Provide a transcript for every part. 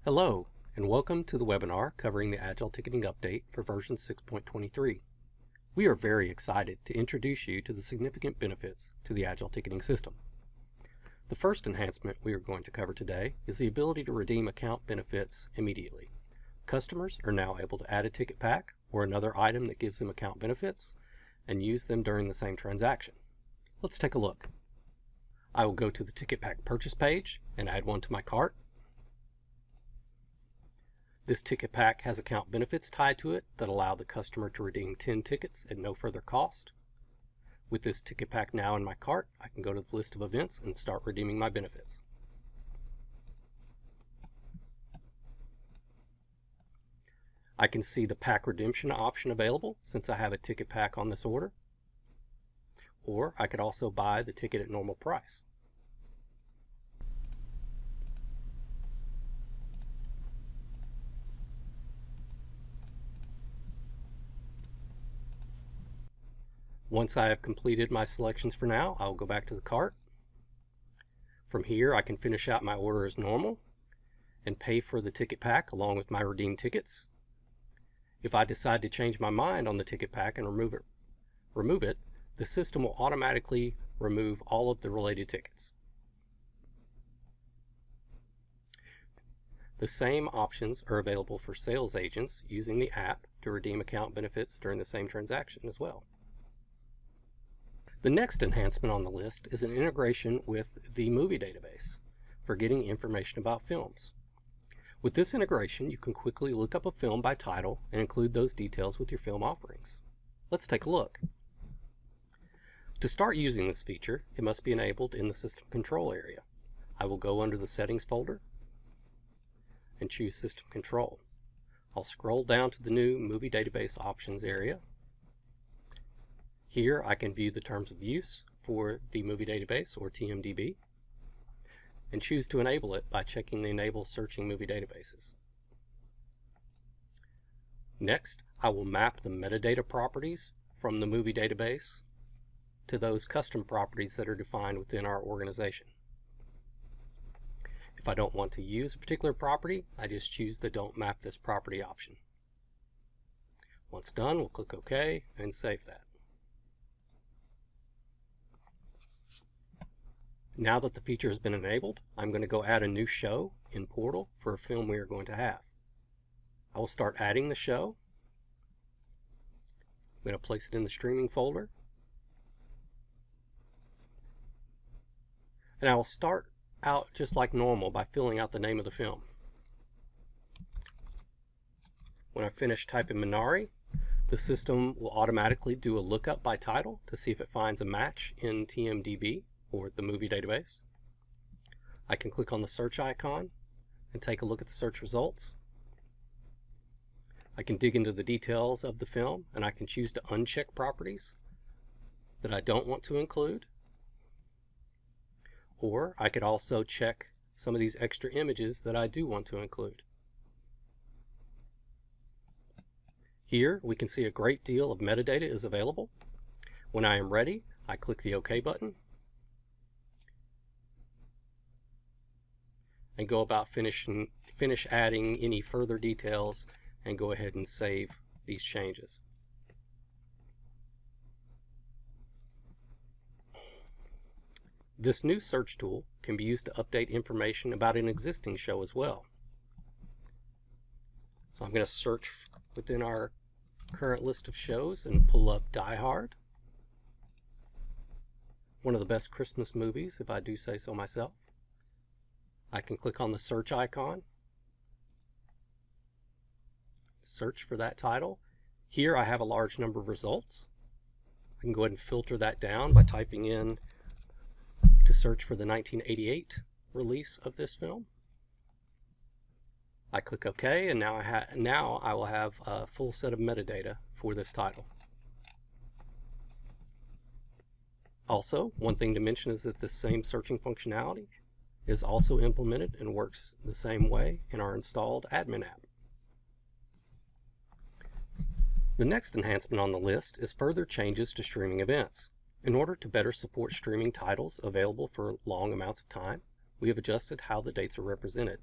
Hello, and welcome to the webinar covering the Agile Ticketing Update for version 6.23. We are very excited to introduce you to the significant benefits to the Agile Ticketing System. The first enhancement we are going to cover today is the ability to redeem account benefits immediately. Customers are now able to add a ticket pack or another item that gives them account benefits and use them during the same transaction. Let's take a look. I will go to the ticket pack purchase page and add one to my cart. This ticket pack has account benefits tied to it that allow the customer to redeem 10 tickets at no further cost. With this ticket pack now in my cart, I can go to the list of events and start redeeming my benefits. I can see the pack redemption option available since I have a ticket pack on this order. Or I could also buy the ticket at normal price. Once I have completed my selections for now, I'll go back to the cart. From here, I can finish out my order as normal and pay for the ticket pack along with my redeemed tickets. If I decide to change my mind on the ticket pack and remove it, the system will automatically remove all of the related tickets. The same options are available for sales agents using the app to redeem account benefits during the same transaction as well. The next enhancement on the list is an integration with the movie database for getting information about films. With this integration, you can quickly look up a film by title and include those details with your film offerings. Let's take a look. To start using this feature, it must be enabled in the System Control area. I will go under the Settings folder and choose System Control. I'll scroll down to the new Movie Database Options area. Here I can view the terms of use for the movie database, or TMDB, and choose to enable it by checking the Enable Searching Movie Databases. Next, I will map the metadata properties from the movie database to those custom properties that are defined within our organization. If I don't want to use a particular property, I just choose the Don't Map This Property option. Once done, we'll click OK and save that. Now that the feature has been enabled, I'm going to go add a new show in Portal for a film we are going to have. I will start adding the show. I'm going to place it in the streaming folder. And I will start out just like normal by filling out the name of the film. When I finish typing Minari, the system will automatically do a lookup by title to see if it finds a match in TMDB or the movie database. I can click on the search icon and take a look at the search results. I can dig into the details of the film and I can choose to uncheck properties that I don't want to include. Or I could also check some of these extra images that I do want to include. Here we can see a great deal of metadata is available. When I am ready, I click the OK button and go about finish adding any further details and go ahead and save these changes. This new search tool can be used to update information about an existing show as well. So I'm going to search within our current list of shows and pull up Die Hard, one of the best Christmas movies, if I do say so myself. I can click on the search icon, search for that title. Here I have a large number of results. I can go ahead and filter that down by typing in to search for the 1988 release of this film. I click OK, and now I will have a full set of metadata for this title. Also, one thing to mention is that this same searching functionality is also implemented and works the same way in our installed admin app. The next enhancement on the list is further changes to streaming events. In order to better support streaming titles available for long amounts of time, we have adjusted how the dates are represented.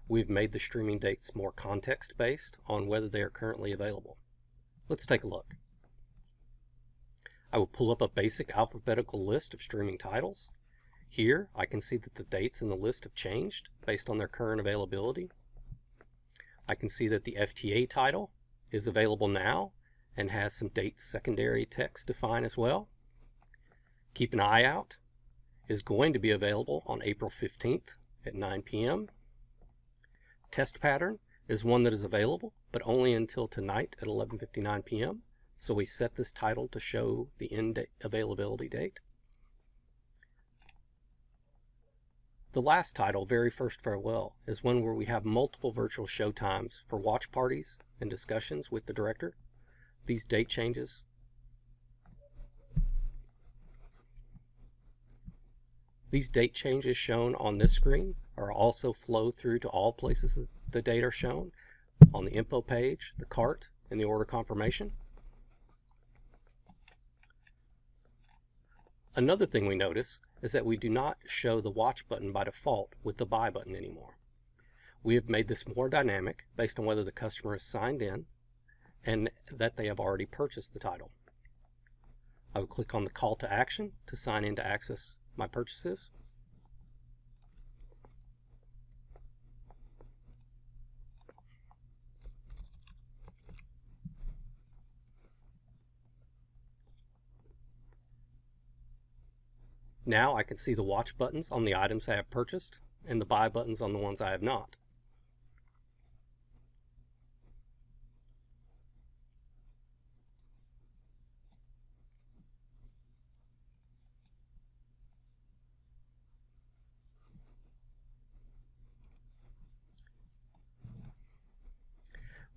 we've made the streaming dates more context-based on whether they are currently available. Let's take a look. I will pull up a basic alphabetical list of streaming titles. Here, I can see that the dates in the list have changed based on their current availability. I can see that the FTA title is available now and has some date secondary text defined as well. Keep an Eye Out is going to be available on April 15th at 9 p.m. Test Pattern is one that is available, but only until tonight at 11:59 p.m. So we set this title to show the end availability date. The last title, Very First Farewell, is one where we have multiple virtual show times for watch parties and discussions with the director. These date changes shown on this screen are also flow through to all places that the date are shown on the info page, the cart, and the order confirmation. Another thing we notice is that we do not show the watch button by default with the buy button anymore. We have made this more dynamic based on whether the customer is signed in and that they have already purchased the title. I will click on the call to action to sign in to access my purchases. Now I can see the watch buttons on the items I have purchased and the buy buttons on the ones I have not.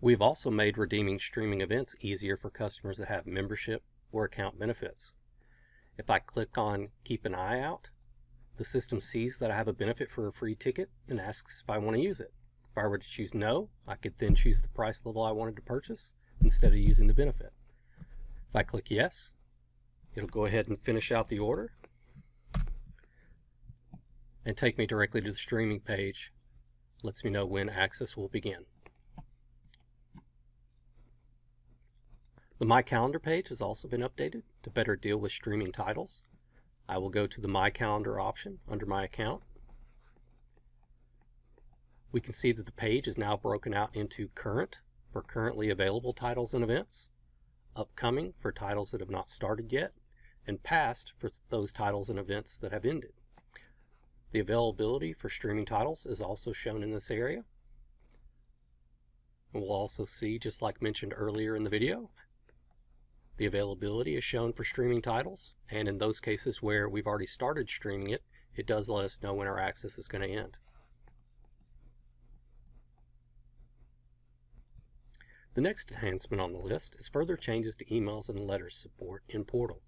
We've also made redeeming streaming events easier for customers that have membership or account benefits. If I click on Keep an Eye Out, the system sees that I have a benefit for a free ticket and asks if I want to use it. If I were to choose no, I could then choose the price level I wanted to purchase instead of using the benefit. If I click yes, it'll go ahead and finish out the order and take me directly to the streaming page. Lets me know when access will begin. The My Calendar page has also been updated to better deal with streaming titles. I will go to the My Calendar option under my account. We can see that the page is now broken out into Current for currently available titles and events, Upcoming for titles that have not started yet, and Past for those titles and events that have ended. The availability for streaming titles is also shown in this area. And we'll also see, just like mentioned earlier in the video, the availability is shown for streaming titles, and in those cases where we've already started streaming it, it does let us know when our access is going to end. The next enhancement on the list is further changes to emails and letters support in Portal.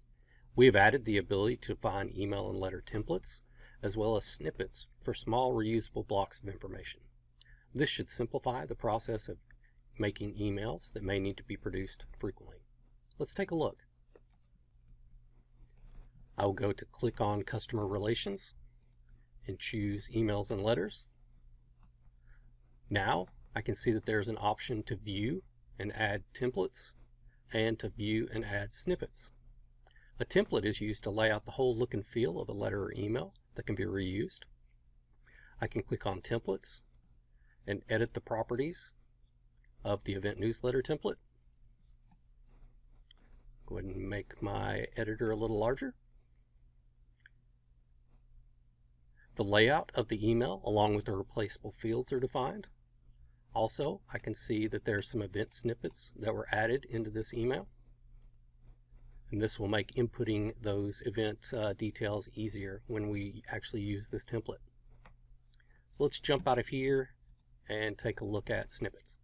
We have added the ability to define email and letter templates, as well as snippets for small reusable blocks of information. This should simplify the process of making emails that may need to be produced frequently. Let's take a look. I will go to click on Customer Relations and choose Emails and Letters. Now I can see that there's an option to view and add templates and to view and add snippets. A template is used to lay out the whole look and feel of a letter or email that can be reused. I can click on Templates and edit the properties of the event newsletter template. Go ahead and make my editor a little larger. The layout of the email along with the replaceable fields are defined. Also, I can see that there are some event snippets that were added into this email. And this will make inputting those event details easier when we actually use this template. So let's jump out of here and take a look at snippets.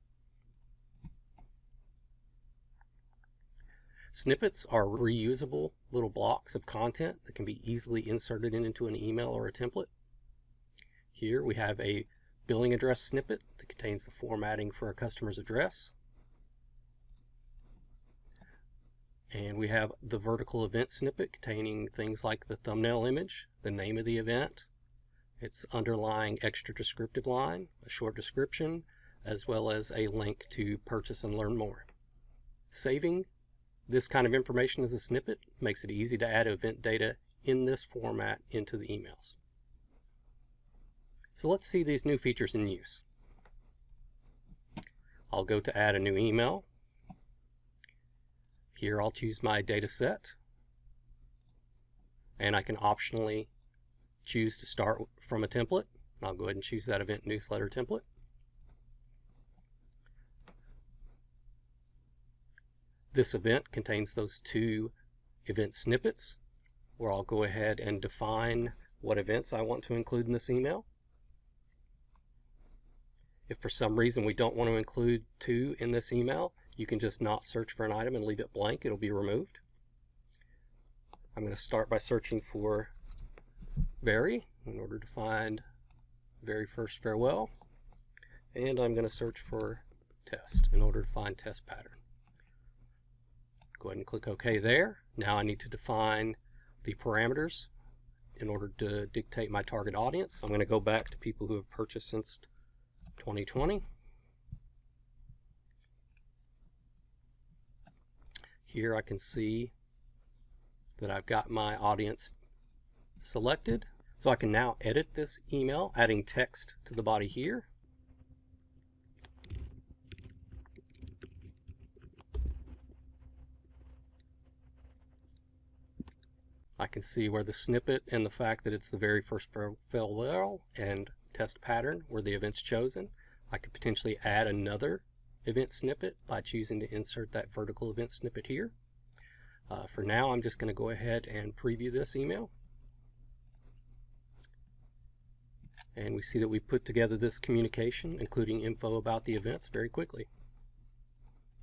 Snippets are reusable little blocks of content that can be easily inserted into an email or a template. Here we have a billing address snippet that contains the formatting for a customer's address. And we have the vertical event snippet containing things like the thumbnail image, the name of the event, its underlying extra descriptive line, a short description, as well as a link to purchase and learn more. Saving this kind of information as a snippet makes it easy to add event data in this format into the emails. So let's see these new features in use. I'll go to add a new email. Here I'll choose my data set, and I can optionally choose to start from a template. I'll go ahead and choose that event newsletter template. This event contains those two event snippets, where I'll go ahead and define what events I want to include in this email. If for some reason we don't want to include two in this email, you can just not search for an item and leave it blank. It'll be removed. I'm going to start by searching for very in order to find very first farewell, and I'm going to search for test in order to find test pattern. Go ahead and click OK there. Now I need to define the parameters in order to dictate my target audience. I'm going to go back to people who have purchased since 2020. Here I can see that I've got my audience selected. So I can now edit this email, adding text to the body here. I can see where the snippet and the fact that it's the very first farewell and test pattern were the events chosen. I could potentially add another event snippet by choosing to insert that vertical event snippet here. For now, I'm just going to go ahead and preview this email. And we see that we put together this communication, including info about the events, very quickly.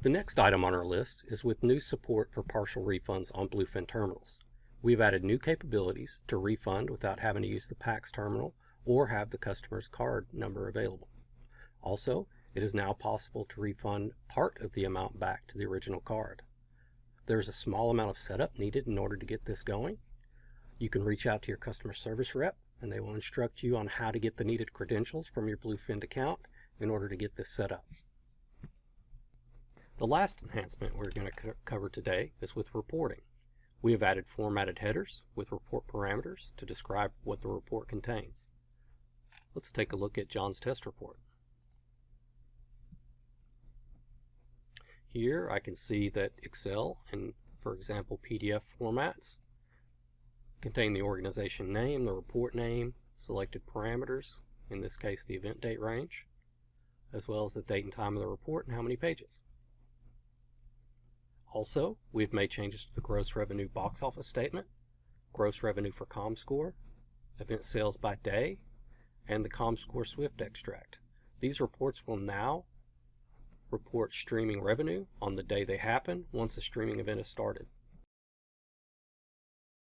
The next item on our list is with new support for partial refunds on Bluefin terminals. We've added new capabilities to refund without having to use the PAX terminal or have the customer's card number available. Also, it is now possible to refund part of the amount back to the original card. There's a small amount of setup needed in order to get this going. You can reach out to your customer service rep, and they will instruct you on how to get the needed credentials from your Bluefin account in order to get this set up. The last enhancement we're going to cover today is with reporting. We have added formatted headers with report parameters to describe what the report contains. Let's take a look at John's test report. Here I can see that Excel and, for example, PDF formats contain the organization name, the report name, selected parameters, in this case the event date range, as well as the date and time of the report and how many pages. Also, we've made changes to the gross revenue box office statement, gross revenue for ComScore, event sales by day, and the ComScore Swift extract. These reports will now report streaming revenue on the day they happen once the streaming event is started.